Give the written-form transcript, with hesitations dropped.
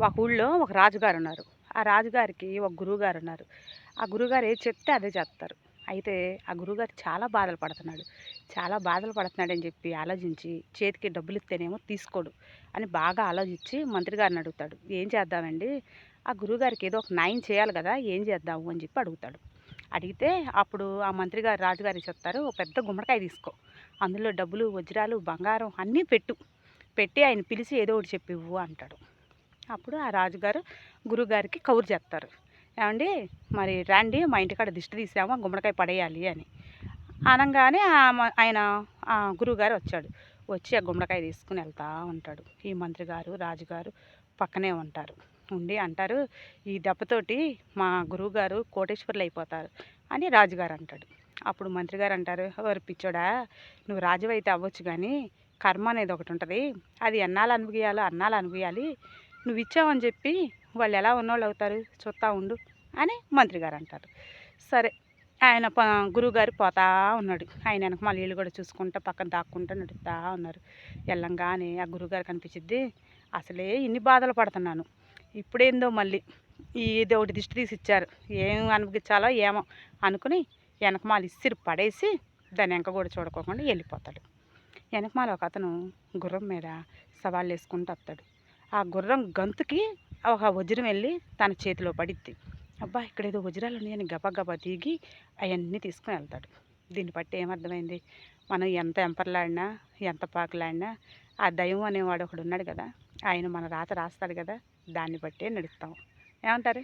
ఒక ఊళ్ళో ఒక రాజుగారు ఉన్నారు. ఆ రాజుగారికి ఒక గురువుగారు ఉన్నారు. ఆ గురువుగారు ఏది చెప్తే అదే చేస్తారు. అయితే ఆ గురువుగారు చాలా బాధలు పడుతున్నాడు. చాలా బాధలు పడుతున్నాడని చెప్పి ఆలోచించి చేతికి డబ్బులు ఇస్తేనేమో తీసుకోడు అని బాగా ఆలోచించి మంత్రి గారిని అడుగుతాడు. ఏం చేద్దామండి? ఆ గురువుగారికి ఏదో ఒక న్యాయం చేయాలి కదా! ఏం చేద్దాము అని చెప్పి అడుగుతాడు. అడిగితే అప్పుడు ఆ మంత్రి గారు రాజుగారికి చెప్తారు. "ఓ పెద్ద గుమ్మడికాయ తీసుకో. అందులో డబ్బులు, వజ్రాలు, బంగారం అన్నీ పెట్టు. పెట్టి ఆయన పిలిచి ఏదో ఒకటి చెప్పివ్వు" అంటాడు. అప్పుడు ఆ రాజుగారు గురువుగారికి కబురు చేస్తారు. ఏవండీ మరి రండి మా ఇంటికాడ దిష్టి తీసాము గుమ్మడికాయ పడేయాలి అని. అనంగానే ఆయన గురువుగారు వచ్చాడు. వచ్చి ఆ గుమ్మడికాయ తీసుకుని వెళ్తా ఉంటాడు. ఈ మంత్రి గారు, రాజుగారు పక్కనే ఉంటారు. ఉండి అంటారు, "ఈ దెబ్బతోటి మా గురువుగారు కోటేశ్వరులు అయిపోతారు" అని రాజుగారు అంటాడు. అప్పుడు మంత్రి గారు అంటారు, "ఓరి పిచ్చోడా, నువ్వు రాజువైతే అవ్వచ్చు కానీ కర్మ అనేది ఒకటి ఉంటుంది. అది ఎన్నాళ్ళు అనుభవియాలో అన్నాళ్ళు అనుభవియాలి. నువ్వు ఇచ్చావని చెప్పి వాళ్ళు ఎలా ఉన్నోళ్ళు అవుతారు చూస్తా ఉండు" అని మంత్రి గారు అంటారు. సరే ఆయన గురువుగారు పోతా ఉన్నాడు. ఆయన వెనకమాల వీళ్ళు కూడా చూసుకుంటా పక్కన దాక్కుంటా నడుస్తా ఉన్నారు. వెళ్ళంగానే ఆ గురువుగారు కనిపించిద్ది. అసలే ఇన్ని బాధలు పడుతున్నాను. ఇప్పుడేందో మళ్ళీ ఇది ఒకటి దిష్టి తీసి ఇచ్చారు. ఏం అనుభవించాలో ఏమో అనుకుని వెనకమాల ఇసిరి పడేసి దాని వెనక కూడా చూడుకోకుండా వెళ్ళిపోతాడు. వెనకమాల ఒక అతను గుర్రం మీద సవాళ్ళు వేసుకుంటూ వస్తాడు. ఆ గుర్రం గంతుకి ఒక వజ్రం వెళ్ళి తన చేతిలో పడిద్ది. అబ్బా ఇక్కడ ఏదో వజ్రాలు ఉన్నాయని గబగబా దిగి అవన్నీ తీసుకుని వెళ్తాడు. దీన్ని బట్టి ఏమర్థమైంది? మనం ఎంత ఎంపర్లాడినా ఎంత పాకులాడినా ఆ దైవం అనేవాడు ఒకడు ఉన్నాడు కదా, ఆయన మన రాత రాస్తాడు కదా, దాన్ని బట్టే నడుస్తాం. ఏమంటారు?